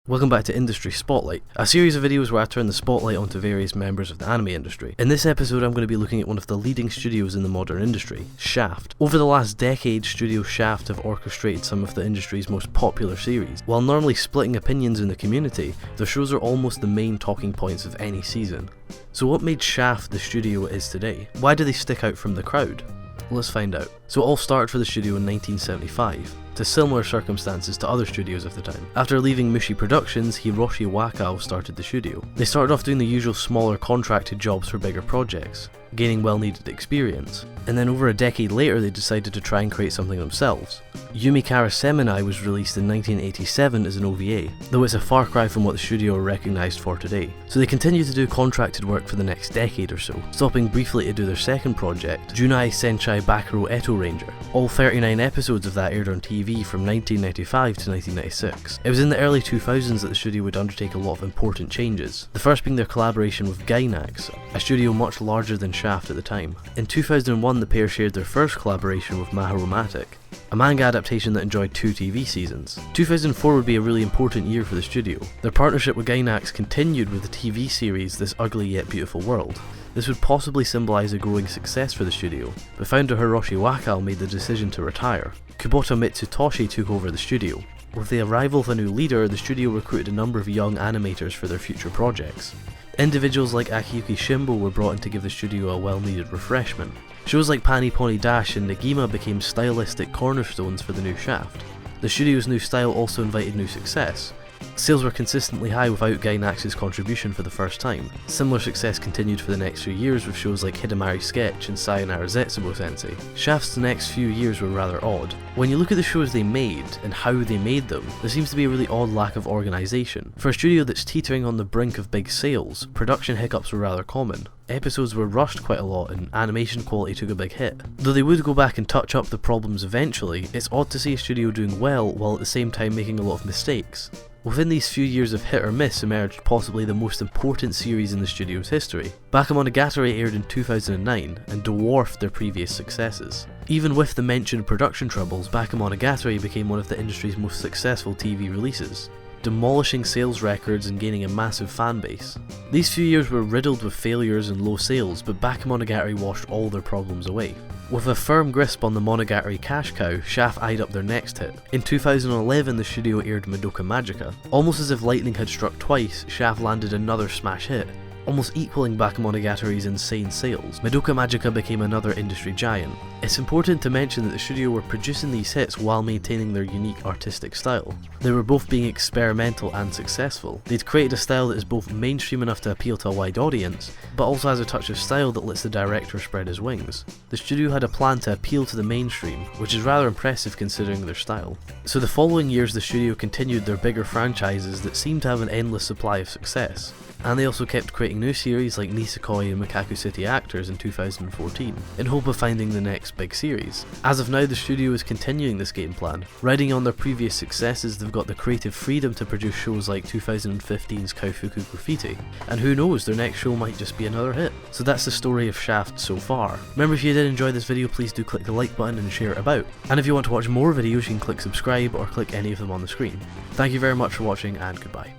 Welcome back to Industry Spotlight, a series of videos where I turn the spotlight onto various members of the anime industry. In this episode I'm going to be looking at one of the leading studios in the modern industry, Shaft. Over the last decade, Studio Shaft have orchestrated some of the industry's most popular series. While normally splitting opinions in the community, their shows are almost the main talking points of any season. So what made Shaft the studio it is today? Why do they stick out from the crowd? Let's find out. So it all started for the studio in 1975, to similar circumstances to other studios of the time. After leaving Mushi Productions, HIROSHI Wakao started the studio. They started off doing the usual smaller contracted jobs for bigger projects, gaining well-needed experience, and then over a decade later they decided to try and create something themselves. Yumi Karaseminai was released in 1987 as an OVA, though it's a far cry from what the studio are recognised for today. So they continued to do contracted work for the next decade or so, stopping briefly to do their second project, JUUNI SENSHI BAKURETSU Ranger. All 39 episodes of that aired on TV from 1995 to 1996. It was in the early 2000s that the studio would undertake a lot of important changes, the first being their collaboration with WAKAOINAX, a studio much larger than Shaft at the time. In 2001 the pair shared their first collaboration with MAHOROMATIC, a manga adaptation that enjoyed 2 TV seasons. 2004 would be a really important year for the studio. Their partnership with WAKAOINAX continued with the TV series This Ugly Yet Beautiful World. This would possibly symbolise a growing success for the studio, but founder HIROSHI Wakao made the decision to retire. Kubota Mitsutoshi took over the studio. With the arrival of a new leader, the studio recruited a number of young animators for their future projects. Individuals like Akiyuki Shimbo were brought in to give the studio a well-needed refreshment. Shows like Pani Pony Dash and Negima became stylistic cornerstones for the new Shaft. The studio's new style also invited new success. Sales were consistently high without WAKAOINAX's contribution for the first time. Similar success continued for the next few years with shows like HIDAMARI Sketch and SAYONARA ZETSUBOU Sensei. Shaft's next few years were rather odd. When you look at the shows they made and how they made them, there seems to be a really odd lack of organisation. For a studio that's teetering on the brink of big sales, production hiccups were rather common. Episodes were rushed quite a lot and animation quality took a big hit. Though they would go back and touch up the problems eventually, it's odd to see a studio doing well while at the same time making a lot of mistakes. Within these few years of hit or miss emerged possibly the most important series in the studio's history. Bakemonogatari aired in 2009 and dwarfed their previous successes. Even with the mentioned production troubles, Bakemonogatari became one of the industry's most successful TV releases, demolishing sales records and gaining a massive fan base. These few years were riddled with failures and low sales, but Bakemonogatari washed all their problems away. With a firm grasp on the Monogatari cash cow, Shaft eyed up their next hit. In 2011 the studio aired Madoka Magica. Almost as if lightning had struck twice, Shaft landed another smash hit, almost equaling Bakemonogatari's insane sales. Madoka Magica became another industry giant. It's important to mention that the studio were producing these hits while maintaining their unique artistic style. They were both being experimental and successful. They'd created a style that is both mainstream enough to appeal to a wide audience, but also has a touch of style that lets the director spread his wings. The studio had a plan to appeal to the mainstream, which is rather impressive considering their style. So the following years the studio continued their bigger franchises that seemed to have an endless supply of success. And they also kept creating new series like Nisekoi and Makaku City Actors in 2014, in hope of finding the next big series. As of now the studio is continuing this game plan. Riding on their previous successes, they've got the creative freedom to produce shows like 2015's Koufuku Graffiti, and who knows, their next show might just be another hit. So that's the story of Shaft so far. Remember, if you did enjoy this video, please do click the like button and share it about. And if you want to watch more videos, you can click subscribe or click any of them on the screen. Thank you very much for watching and goodbye.